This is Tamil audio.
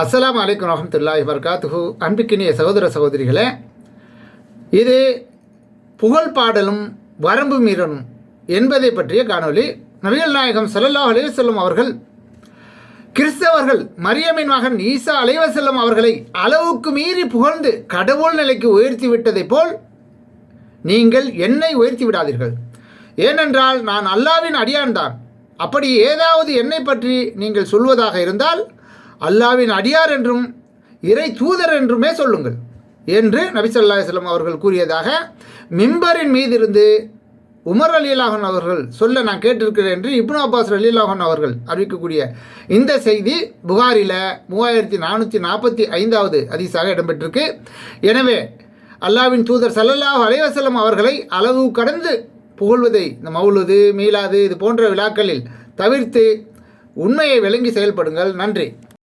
அஸ்ஸலாமு அலைக்கும் வரஹ்மத்துல்லாஹி வபரகாத்துஹு. அன்பிக்கினிய சகோதர சகோதரிகளே, இது புகழ் பாடலும் வரம்பு மீறலும் என்பதை பற்றிய காணொளி. நபிகள் நாயகம் ஸல்லல்லாஹு அலைஹி வஸல்லம் அவர்கள் கிறிஸ்தவர்கள் மரியமின் மகன் ஈசா அலைஹிஸ்ஸலாம் அவர்களை அளவுக்கு மீறி புகழ்ந்து கடவுள் நிலைக்கு உயர்த்தி விட்டதை போல் நீங்கள் என்னை உயர்த்தி விடாதீர்கள். ஏனென்றால் நான் அல்லாஹ்வின் அடியான்தான். அப்படி ஏதாவது என்னை பற்றி நீங்கள் சொல்வதாக இருந்தால் அல்லாஹ்வின் அடியார் என்றும் இறை தூதர் என்றுமே சொல்லுங்கள் என்று நபி ஸல்லல்லாஹு அலைஹி வஸல்லம் அவர்கள் கூறியதாக மிம்பரின் மீதிருந்து உமர் ரலியல்லாஹு அன்ஹு அவர்கள் சொல்ல நான் கேட்டிருக்கிறேன் என்று இப்னு அப்பாஸ் ரலியல்லாஹு அன்ஹு அவர்கள் அறிவிக்கக்கூடிய இந்த செய்தி புகாரில் 3445வது ஹதீஸாக இடம்பெற்றிருக்கு. எனவே அல்லாஹ்வின் தூதர் ஸல்லல்லாஹு அலைஹி வஸல்லம் அவர்களை அளவு கடந்து புகழ்வதை இந்த மௌலுது, மீலாது இது போன்ற விழாக்களில் தவிர்த்து உண்மையை விளங்கி செயல்படுங்கள். நன்றி.